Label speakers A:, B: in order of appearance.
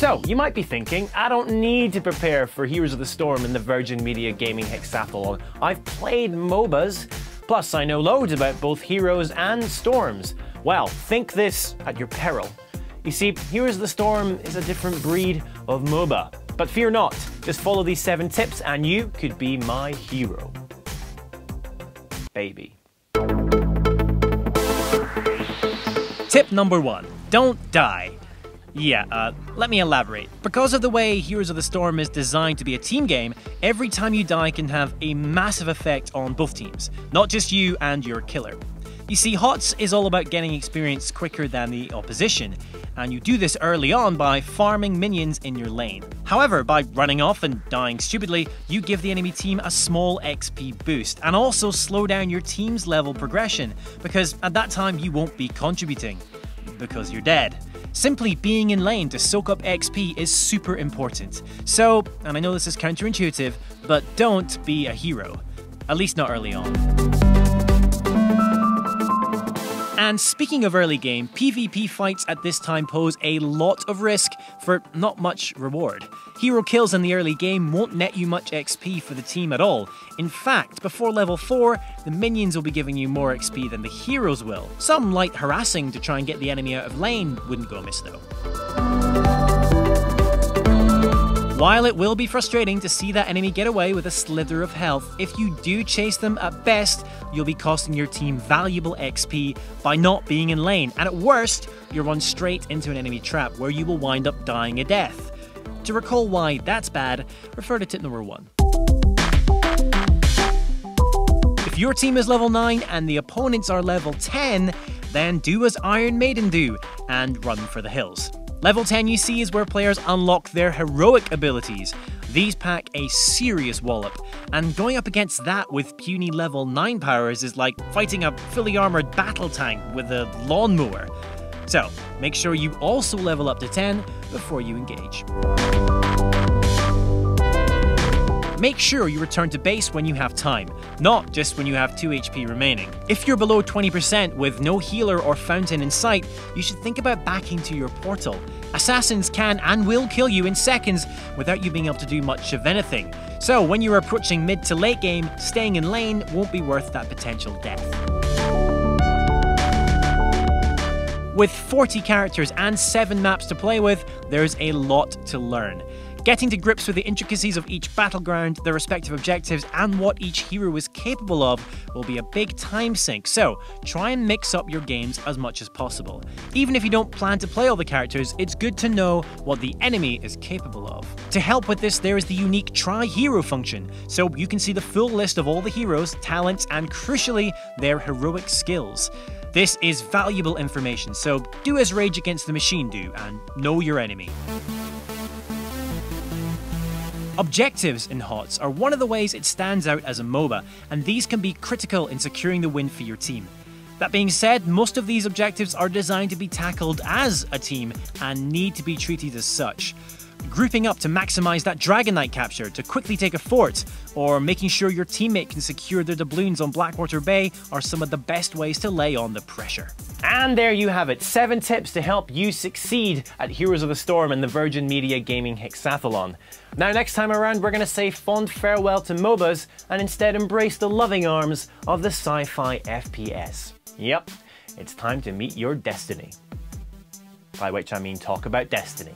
A: So, you might be thinking, I don't need to prepare for Heroes of the Storm in the Virgin Media Gaming Hexathlon. I've played MOBAs, plus I know loads about both Heroes and Storms. Well, think this at your peril. You see, Heroes of the Storm is a different breed of MOBA. But fear not, just follow these 7 tips and you could be my hero. Baby.
B: Tip number 1. Don't die. Yeah, let me elaborate. Because of the way Heroes of the Storm is designed to be a team game, every time you die can have a massive effect on both teams, not just you and your killer. You see, HotS is all about getting experience quicker than the opposition, and you do this early on by farming minions in your lane. However, by running off and dying stupidly, you give the enemy team a small XP boost, and also slow down your team's level progression, because at that time you won't be contributing, because you're dead. Simply being in lane to soak up XP is super important. So, and I know this is counterintuitive, but don't be a hero. At least not early on. And speaking of early game, PvP fights at this time pose a lot of risk for not much reward. Hero kills in the early game won't net you much XP for the team at all. In fact, before level 4, the minions will be giving you more XP than the heroes will. Some light harassing to try and get the enemy out of lane wouldn't go amiss though. While it will be frustrating to see that enemy get away with a slither of health, if you do chase them, at best, you'll be costing your team valuable XP by not being in lane, and at worst, you'll run straight into an enemy trap where you will wind up dying a death. To recall why that's bad, refer to tip number 1. If your team is level 9 and the opponents are level 10, then do as Iron Maiden do, and run for the hills. Level 10 you see is where players unlock their heroic abilities. These pack a serious wallop, and going up against that with puny level 9 powers is like fighting a fully armoured battle tank with a lawnmower. So, make sure you also level up to 10 before you engage. Make sure you return to base when you have time, not just when you have 2 HP remaining. If you're below 20% with no healer or fountain in sight, you should think about backing to your portal. Assassins can and will kill you in seconds without you being able to do much of anything. So when you're approaching mid to late game, staying in lane won't be worth that potential death. With 40 characters and 7 maps to play with, there's a lot to learn. Getting to grips with the intricacies of each battleground, their respective objectives, and what each hero is capable of will be a big time sink, so try and mix up your games as much as possible. Even if you don't plan to play all the characters, it's good to know what the enemy is capable of. To help with this, there is the unique Try Hero function, so you can see the full list of all the heroes, talents, and crucially, their heroic skills. This is valuable information, so do as Rage Against the Machine do, and know your enemy. Objectives in HotS are one of the ways it stands out as a MOBA, and these can be critical in securing the win for your team. That being said, most of these objectives are designed to be tackled as a team and need to be treated as such. Grouping up to maximize that Dragon Knight capture to quickly take a fort, or making sure your teammate can secure their doubloons on Blackwater Bay are some of the best ways to lay on the pressure.
A: And there you have it, 7 tips to help you succeed at Heroes of the Storm in the Virgin Media Gaming Hexathlon. Now next time around we're going to say fond farewell to MOBAs and instead embrace the loving arms of the sci-fi FPS. Yep, it's time to meet your destiny. By which I mean talk about destiny.